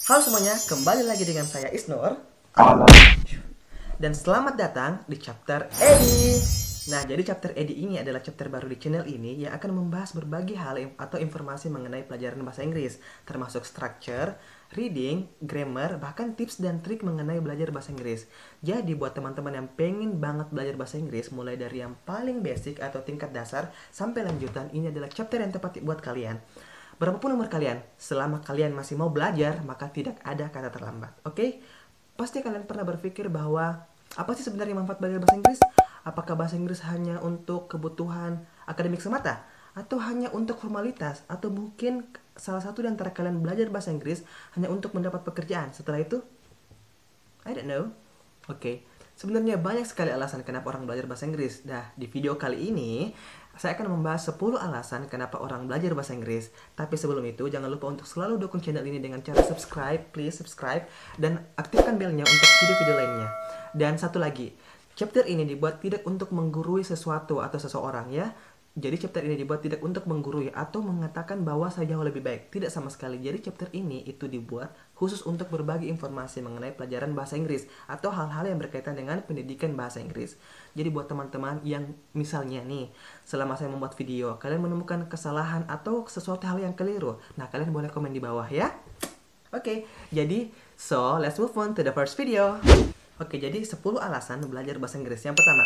Halo semuanya, kembali lagi dengan saya Isnur. Dan selamat datang di chapter Edi. Nah, jadi chapter Edi ini adalah chapter baru di channel ini yang akan membahas berbagai hal atau informasi mengenai pelajaran bahasa Inggris, termasuk structure, reading, grammar, bahkan tips dan trik mengenai belajar bahasa Inggris. Jadi buat teman-teman yang pengen banget belajar bahasa Inggris, mulai dari yang paling basic atau tingkat dasar sampai lanjutan, ini adalah chapter yang tepat buat kalian. Berapapun umur kalian, selama kalian masih mau belajar, maka tidak ada kata terlambat. Oke? Pasti kalian pernah berpikir bahwa apa sih sebenarnya manfaat belajar bahasa Inggris? Apakah bahasa Inggris hanya untuk kebutuhan akademik semata? Atau hanya untuk formalitas? Atau mungkin salah satu di antara kalian belajar bahasa Inggris hanya untuk mendapat pekerjaan? Setelah itu, I don't know. Oke, sebenarnya banyak sekali alasan kenapa orang belajar bahasa Inggris. Nah, di video kali ini saya akan membahas 10 alasan kenapa orang belajar bahasa Inggris. Tapi sebelum itu, jangan lupa untuk selalu dukung channel ini dengan cara subscribe, please subscribe, dan aktifkan belnya untuk video-video lainnya. Dan satu lagi, chapter ini dibuat tidak untuk menggurui sesuatu atau seseorang ya. Jadi chapter ini dibuat tidak untuk menggurui atau mengatakan bahwa saya jauh lebih baik. Tidak sama sekali. Jadi chapter ini itu dibuat khusus untuk berbagi informasi mengenai pelajaran bahasa Inggris atau hal-hal yang berkaitan dengan pendidikan bahasa Inggris. Jadi buat teman-teman yang misalnya nih, selama saya membuat video, kalian menemukan kesalahan atau sesuatu hal yang keliru, nah kalian boleh komen di bawah ya. Oke, jadi so let's move on to the first video. Oke, jadi 10 alasan belajar bahasa Inggris. Yang pertama,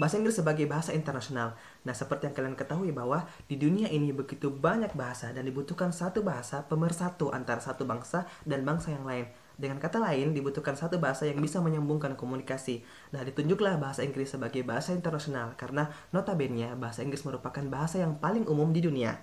bahasa Inggris sebagai bahasa internasional. Nah, seperti yang kalian ketahui bahwa di dunia ini begitu banyak bahasa dan dibutuhkan satu bahasa pemersatu antara satu bangsa dan bangsa yang lain. Dengan kata lain, dibutuhkan satu bahasa yang bisa menyambungkan komunikasi. Nah, ditunjuklah bahasa Inggris sebagai bahasa internasional karena notabene bahasa Inggris merupakan bahasa yang paling umum di dunia.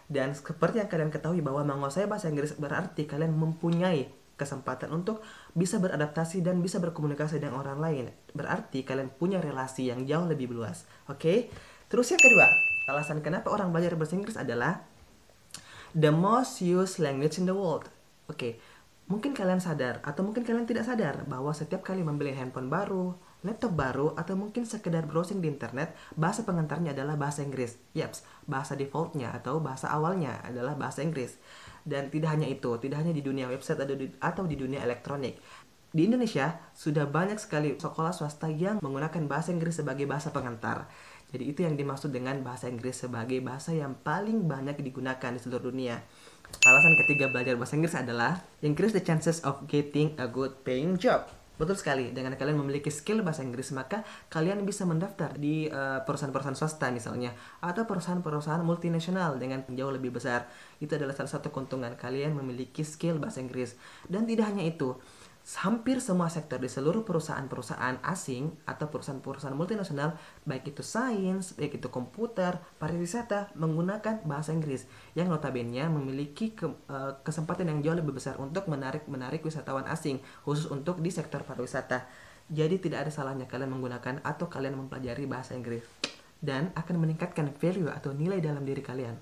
Dan seperti yang kalian ketahui bahwa menguasai bahasa Inggris berarti kalian mempunyai kesempatan untuk bisa beradaptasi dan bisa berkomunikasi dengan orang lain. Berarti kalian punya relasi yang jauh lebih luas. Oke? Terus yang kedua, alasan kenapa orang belajar bahasa Inggris adalah the most used language in the world. Oke, mungkin kalian sadar atau mungkin kalian tidak sadar bahwa setiap kali membeli handphone baru, laptop baru, atau mungkin sekedar browsing di internet, bahasa pengantarnya adalah bahasa Inggris. Yaps, bahasa defaultnya atau bahasa awalnya adalah bahasa Inggris. Dan tidak hanya itu, tidak hanya di dunia website atau di dunia elektronik. Di Indonesia, sudah banyak sekali sekolah swasta yang menggunakan bahasa Inggris sebagai bahasa pengantar. Jadi itu yang dimaksud dengan bahasa Inggris sebagai bahasa yang paling banyak digunakan di seluruh dunia. Alasan ketiga belajar bahasa Inggris adalah increase the chances of getting a good paying job. Betul sekali, dengan kalian memiliki skill bahasa Inggris, maka kalian bisa mendaftar di perusahaan-perusahaan swasta misalnya, atau perusahaan-perusahaan multinasional dengan jauh lebih besar. Itu adalah salah satu keuntungan kalian memiliki skill bahasa Inggris. Dan tidak hanya itu, hampir semua sektor di seluruh perusahaan-perusahaan asing atau perusahaan-perusahaan multinasional, baik itu sains, baik itu komputer, pariwisata, menggunakan bahasa Inggris yang notabene memiliki kesempatan yang jauh lebih besar untuk menarik wisatawan asing, khusus untuk di sektor pariwisata. Jadi tidak ada salahnya kalian menggunakan atau kalian mempelajari bahasa Inggris dan akan meningkatkan value atau nilai dalam diri kalian.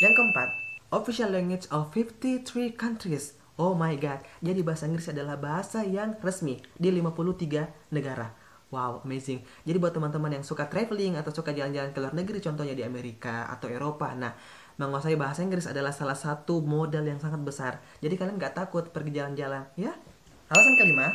Yang keempat, official language of 53 countries. Oh my god, jadi bahasa Inggris adalah bahasa yang resmi di 53 negara. Wow, amazing. Jadi buat teman-teman yang suka traveling atau suka jalan-jalan ke luar negeri, contohnya di Amerika atau Eropa, nah, menguasai bahasa Inggris adalah salah satu modal yang sangat besar. Jadi kalian gak takut pergi jalan-jalan, ya? Alasan kelima,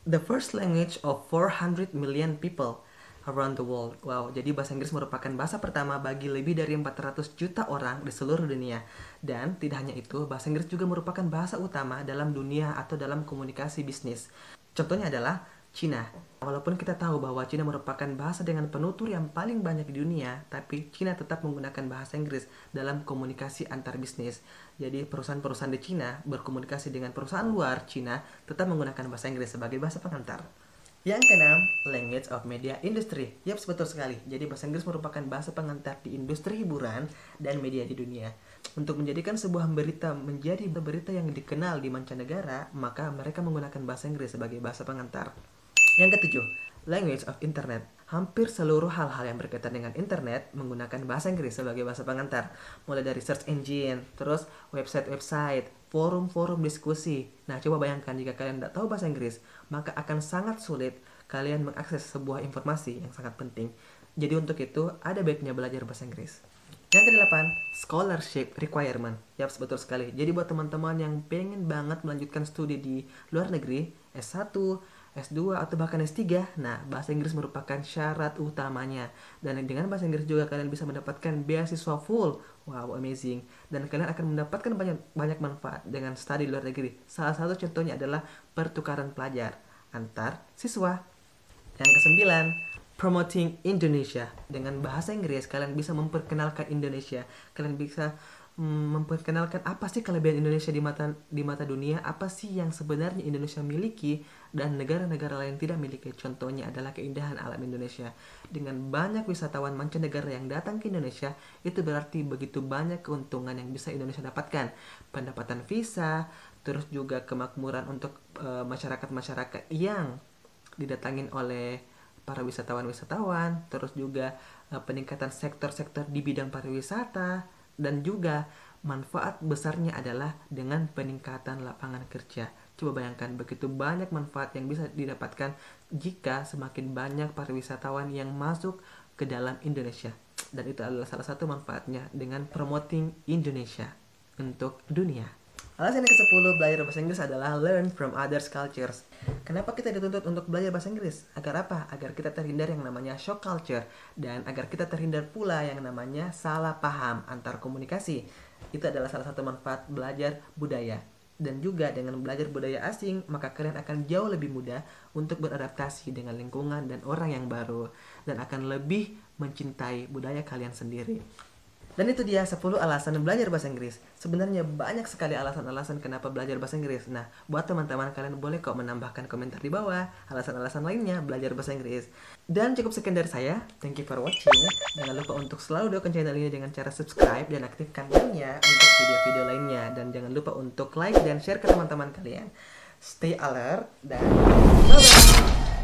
the first language of 400 million people around the world. Wow, jadi bahasa Inggris merupakan bahasa pertama bagi lebih dari 400 juta orang di seluruh dunia. Dan tidak hanya itu, bahasa Inggris juga merupakan bahasa utama dalam dunia atau dalam komunikasi bisnis. Contohnya adalah Cina. Walaupun kita tahu bahwa Cina merupakan bahasa dengan penutur yang paling banyak di dunia, tapi Cina tetap menggunakan bahasa Inggris dalam komunikasi antar bisnis. Jadi perusahaan-perusahaan di Cina berkomunikasi dengan perusahaan luar Cina tetap menggunakan bahasa Inggris sebagai bahasa pengantar. Yang keenam, language of media industry. Yap, betul sekali. Jadi bahasa Inggris merupakan bahasa pengantar di industri hiburan dan media di dunia. Untuk menjadikan sebuah berita menjadi berita yang dikenal di mancanegara, maka mereka menggunakan bahasa Inggris sebagai bahasa pengantar. Yang ketujuh, language of internet. Hampir seluruh hal-hal yang berkaitan dengan internet menggunakan bahasa Inggris sebagai bahasa pengantar. Mulai dari search engine, terus website-website, forum-forum diskusi. Nah, coba bayangkan jika kalian tidak tahu bahasa Inggris, maka akan sangat sulit kalian mengakses sebuah informasi yang sangat penting. Jadi untuk itu, ada baiknya belajar bahasa Inggris. Yang kedelapan, scholarship requirement. Yap, betul sekali. Jadi buat teman-teman yang pengen banget melanjutkan studi di luar negeri, S1, S2, atau bahkan S3, nah bahasa Inggris merupakan syarat utamanya. Dan dengan bahasa Inggris juga kalian bisa mendapatkan beasiswa full. Wow, amazing. Dan kalian akan mendapatkan banyak manfaat dengan studi di luar negeri. Salah satu contohnya adalah pertukaran pelajar antar siswa. Yang kesembilan, promoting Indonesia. Dengan bahasa Inggris kalian bisa memperkenalkan Indonesia. Kalian bisa memperkenalkan apa sih kelebihan Indonesia di mata dunia, apa sih yang sebenarnya Indonesia miliki dan negara-negara lain tidak miliki. Contohnya adalah keindahan alam Indonesia. Dengan banyak wisatawan mancanegara yang datang ke Indonesia, itu berarti begitu banyak keuntungan yang bisa Indonesia dapatkan. Pendapatan visa, terus juga kemakmuran untuk masyarakat-masyarakat yang didatangin oleh para wisatawan-wisatawan, terus juga peningkatan sektor-sektor di bidang pariwisata, dan juga manfaat besarnya adalah dengan peningkatan lapangan kerja. Coba bayangkan begitu banyak manfaat yang bisa didapatkan jika semakin banyak pariwisatawan yang masuk ke dalam Indonesia. Dan itu adalah salah satu manfaatnya dengan promoting Indonesia untuk dunia. Alasan yang ke-10 belajar bahasa Inggris adalah learn from others cultures. Kenapa kita dituntut untuk belajar bahasa Inggris? Agar apa? Agar kita terhindar yang namanya shock culture. Dan agar kita terhindar pula yang namanya salah paham antar komunikasi. Itu adalah salah satu manfaat belajar budaya. Dan juga dengan belajar budaya asing, maka kalian akan jauh lebih mudah untuk beradaptasi dengan lingkungan dan orang yang baru. Dan akan lebih mencintai budaya kalian sendiri. Dan itu dia 10 alasan belajar bahasa Inggris. Sebenarnya banyak sekali alasan-alasan kenapa belajar bahasa Inggris. Nah, buat teman-teman kalian boleh kok menambahkan komentar di bawah alasan-alasan lainnya belajar bahasa Inggris. Dan cukup sekian dari saya. Thank you for watching. Jangan lupa untuk selalu dukung channel ini dengan cara subscribe dan aktifkan belnya untuk video-video lainnya. Dan jangan lupa untuk like dan share ke teman-teman kalian. Stay alert dan bye-bye.